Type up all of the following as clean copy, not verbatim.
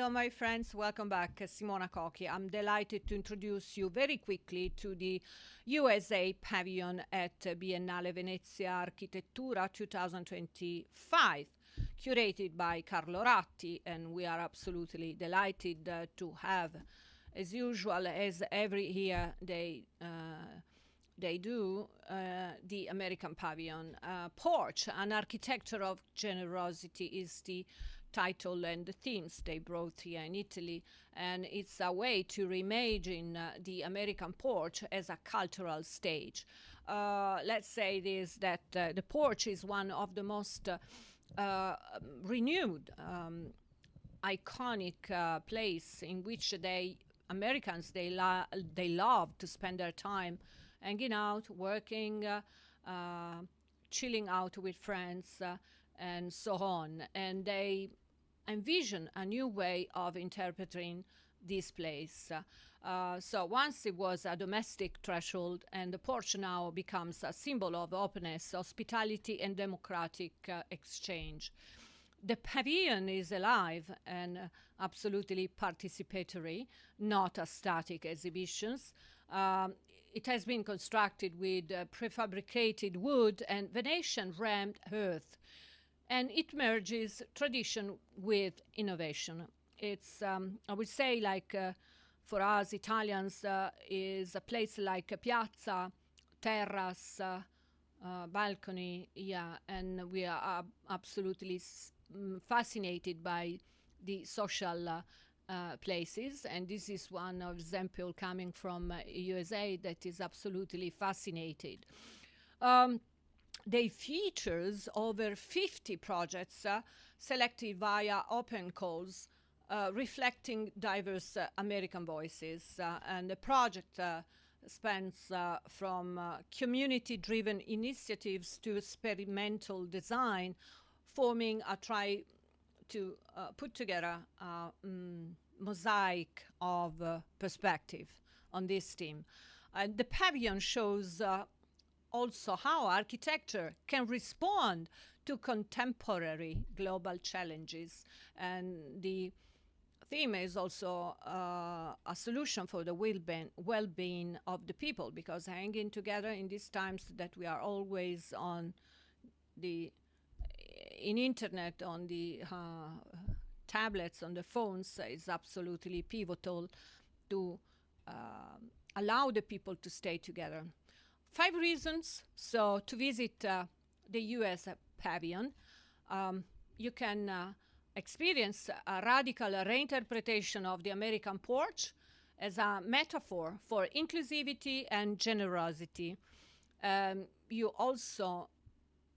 Hello, my friends. Welcome back. Simona Cochi. I'm delighted to introduce you very quickly to the USA Pavilion at Biennale Venezia Architettura 2025, curated by Carlo Ratti, and we are absolutely delighted to have, as usual, as every year they do, the American Pavilion. Porch, an architecture of generosity, is the title and the themes they brought here in Italy, and it's a way to reimagine the American porch as a cultural stage. Let's say this, that the porch is one of the most renewed, iconic place in which Americans they love to spend their time hanging out, working, chilling out with friends, and so on. And they envision a new way of interpreting this place. So once it was a domestic threshold, and the porch now becomes a symbol of openness, hospitality, and democratic exchange. The pavilion is alive and absolutely participatory, not a static exhibitions. It has been constructed with prefabricated wood and Venetian rammed earth, and it merges tradition with innovation. It's, I would say, like for us Italians, is a place like a piazza, terrace, balcony, yeah, and we are absolutely fascinated by the social places, and this is one of example coming from USA that is absolutely fascinated. They features over 50 projects selected via open calls, reflecting diverse American voices, and the project spans from community-driven initiatives to experimental design, forming a try to put together a mosaic of perspective on this theme. The pavilion shows also how architecture can respond to contemporary global challenges, and the theme is also a solution for the well-being of the people, because hanging together in these times that we are always on the in internet, on the tablets, on the phones, is absolutely pivotal to allow the people to stay together. 5 reasons so to visit the US Pavilion. You can experience a radical reinterpretation of the American porch as a metaphor for inclusivity and generosity. You also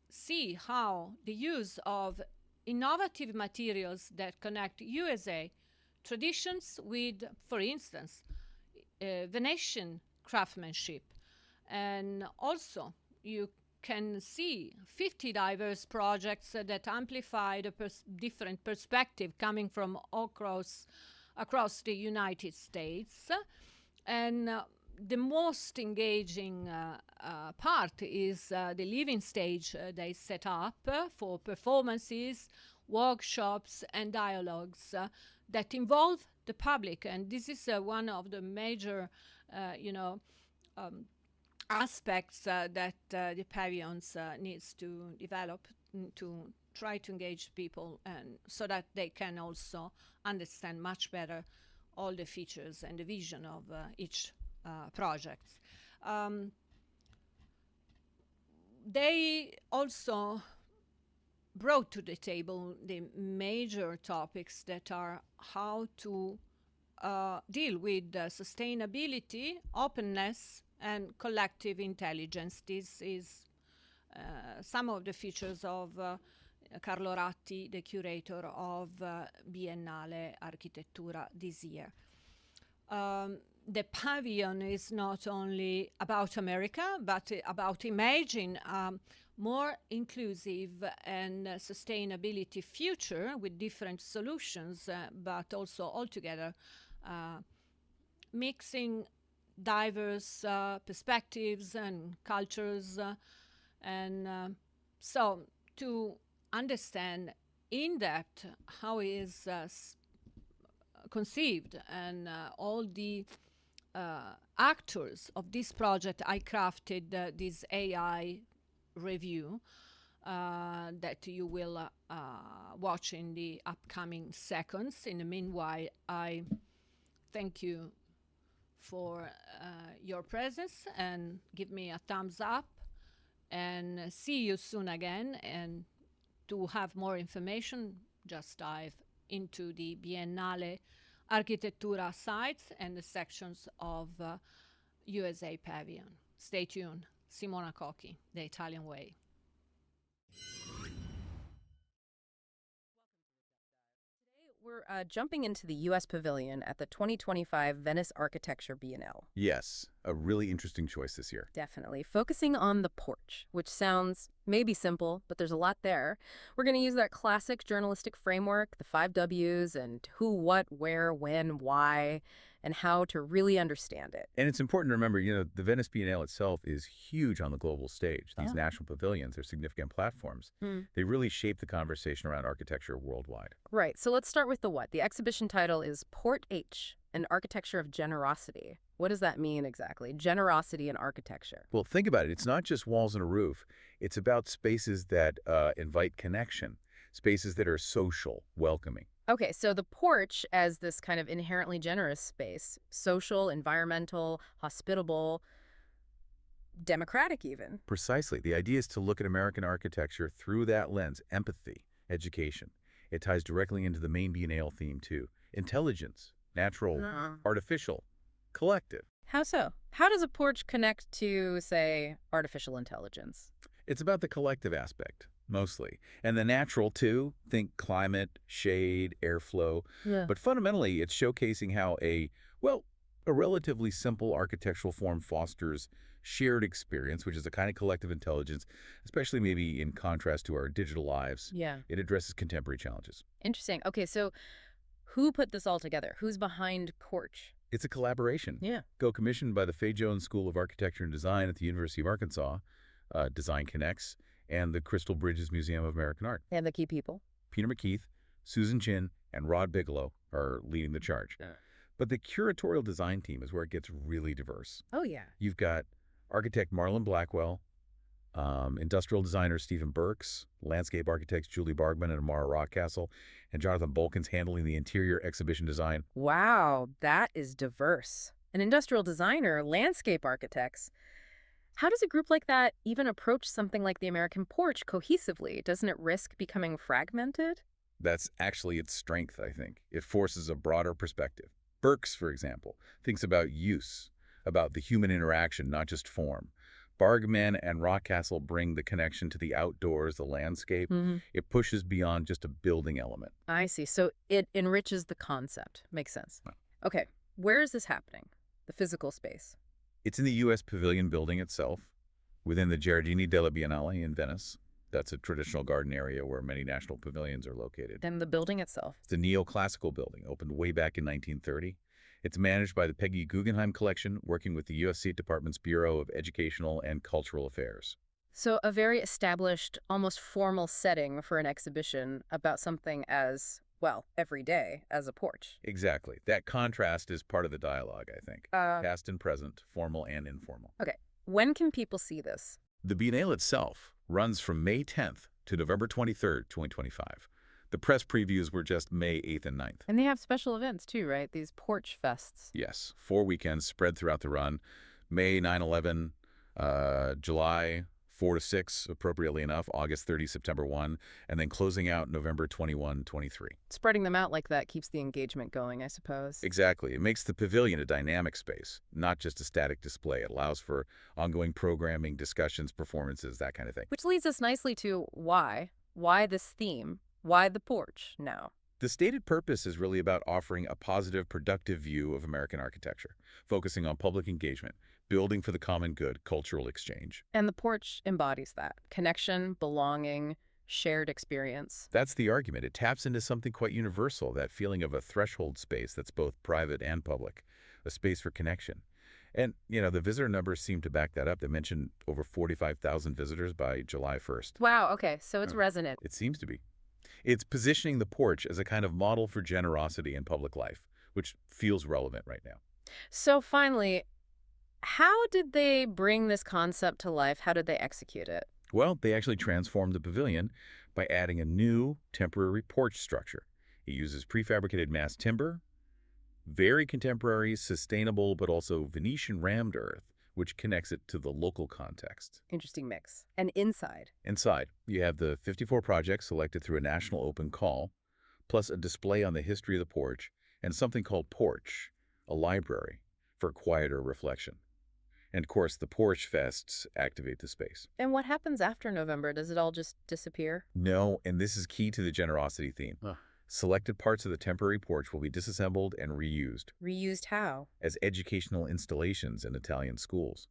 see how the use of innovative materials that connect USA traditions with, for instance, Venetian craftsmanship. And also you can see 50 diverse projects that amplify the different perspective coming from across the United States. And the most engaging part is the living stage they set up for performances, workshops, and dialogues that involve the public. And this is one of the major, aspects that the pavilions needs to develop to try to engage people, and so that they can also understand much better all the features and the vision of each project. They also brought to the table the major topics that are how to deal with sustainability, openness, and collective intelligence. This is some of the features of Carlo Ratti, the curator of Biennale Architettura this year. The pavilion is not only about America, but about imagining a more inclusive and sustainability future with different solutions, but also altogether mixing diverse perspectives and cultures. And so to understand in depth how is conceived, and all the actors of this project, I crafted this AI review that you will watch in the upcoming seconds. In the meanwhile, I thank you for your presence, and give me a thumbs up, and see you soon again. And to have more information, just dive into the Biennale Architettura sites and the sections of USA Pavilion. Stay tuned. Simona Cochi, The Italian Way. We're jumping into the US Pavilion at the 2025 Venice Architecture Biennale. Yes, a really interesting choice this year. Definitely. Focusing on the porch, which sounds maybe simple, but there's a lot there. We're going to use that classic journalistic framework, the 5 W's, and who, what, where, when, why, and how to really understand it. And it's important to remember, the Venice Biennale itself is huge on the global stage. These national pavilions are significant platforms. They really shape the conversation around architecture worldwide. Right. So let's start with the what. The exhibition title is Port H, an architecture of generosity. What does that mean exactly? Generosity in architecture. Well, think about it. It's not just walls and a roof. It's about spaces that invite connection, spaces that are social, welcoming. Okay, so the porch as this kind of inherently generous space, social, environmental, hospitable, democratic even. Precisely. The idea is to look at American architecture through that lens: empathy, education. It ties directly into the main Biennale theme, too. Intelligence, natural, artificial, collective. How so? How does a porch connect to, say, artificial intelligence? It's about the collective aspect, mostly. And the natural, too. Think climate, shade, airflow. Yeah. But fundamentally, it's showcasing how a relatively simple architectural form fosters shared experience, which is a kind of collective intelligence, especially maybe in contrast to our digital lives. Yeah. It addresses contemporary challenges. Interesting. Okay, so who put this all together? Who's behind Porch? It's a collaboration. Yeah. Co-commissioned by the Fay Jones School of Architecture and Design at the University of Arkansas, Design Connects, and the Crystal Bridges Museum of American Art. And the key people? Peter McKeith, Susan Chin, and Rod Bigelow are leading the charge. Yeah. But the curatorial design team is where it gets really diverse. Oh, yeah. You've got architect Marlon Blackwell, industrial designer Stephen Burks, landscape architects Julie Bargman and Amara Rockcastle, and Jonathan Bolkins handling the interior exhibition design. Wow, that is diverse. An industrial designer, landscape architects. How does a group like that even approach something like the American porch cohesively? Doesn't it risk becoming fragmented? That's actually its strength, I think. It forces a broader perspective. Burks, for example, thinks about use, about the human interaction, not just form. Bargman and Rockcastle bring the connection to the outdoors, the landscape. Mm-hmm. It pushes beyond just a building element. I see. So it enriches the concept. Makes sense. Wow. Okay, where is this happening? The physical space. It's in the U.S. Pavilion building itself, within the Giardini della Biennale in Venice. That's a traditional garden area where many national pavilions are located. Then the building itself. It's a neoclassical building, opened way back in 1930. It's managed by the Peggy Guggenheim Collection, working with the U.S. State Department's Bureau of Educational and Cultural Affairs. So a very established, almost formal setting for an exhibition about something as, well, everyday as a porch. Exactly. That contrast is part of the dialogue, I think. Past and present, formal and informal. Okay. When can people see this? The Biennale itself runs from May 10th to November 23rd, 2025. The press previews were just May 8th and 9th. And they have special events too, right? These porch fests. Yes, 4 weekends spread throughout the run. May 9-11, July 4 to 6, appropriately enough, August 30, September 1, and then closing out November 21, 23. Spreading them out like that keeps the engagement going, I suppose. Exactly. It makes the pavilion a dynamic space, not just a static display. It allows for ongoing programming, discussions, performances, that kind of thing. Which leads us nicely to why. Why this theme? Why the porch now? The stated purpose is really about offering a positive, productive view of American architecture, focusing on public engagement, building for the common good, cultural exchange. And the porch embodies that. Connection, belonging, shared experience. That's the argument. It taps into something quite universal, that feeling of a threshold space that's both private and public, a space for connection. And, the visitor numbers seem to back that up. They mentioned over 45,000 visitors by July 1st. Wow, okay, so it's resonant. It seems to be. It's positioning the porch as a kind of model for generosity in public life, which feels relevant right now. So finally, how did they bring this concept to life? How did they execute it? Well, they actually transformed the pavilion by adding a new temporary porch structure. It uses prefabricated mass timber, very contemporary, sustainable, but also Venetian rammed earth, which connects it to the local context. Interesting mix. And inside? Inside, you have the 54 projects selected through a national open call, plus a display on the history of the porch, and something called Porch, a library, for quieter reflection. And of course, the Porch Fests activate the space. And what happens after November? Does it all just disappear? No, and this is key to the generosity theme. Selected parts of the temporary porch will be disassembled and reused Reused how? as educational installations in Italian schools.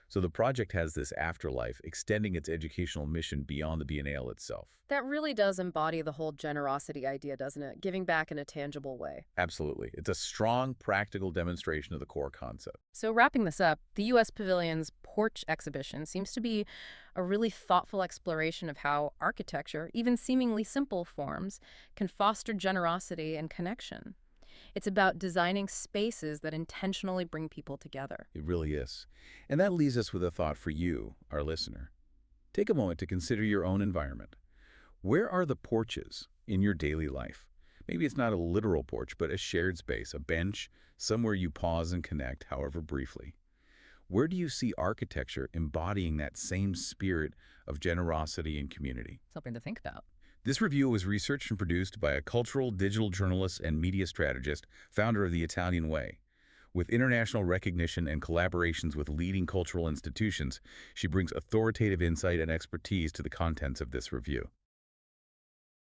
So the project has this afterlife, extending its educational mission beyond the Biennale itself. That really does embody the whole generosity idea, doesn't it? Giving back in a tangible way. Absolutely. It's a strong, practical demonstration of the core concept. So wrapping this up, the U.S. Pavilion's Porch exhibition seems to be a really thoughtful exploration of how architecture, even seemingly simple forms, can foster generosity and connection. It's about designing spaces that intentionally bring people together. It really is. And that leaves us with a thought for you, our listener. Take a moment to consider your own environment. Where are the porches in your daily life? Maybe it's not a literal porch, but a shared space, a bench, somewhere you pause and connect, however briefly. Where do you see architecture embodying that same spirit of generosity and community? Something to think about. This review was researched and produced by a cultural digital journalist and media strategist, founder of the Italian Way. With international recognition and collaborations with leading cultural institutions, she brings authoritative insight and expertise to the contents of this review.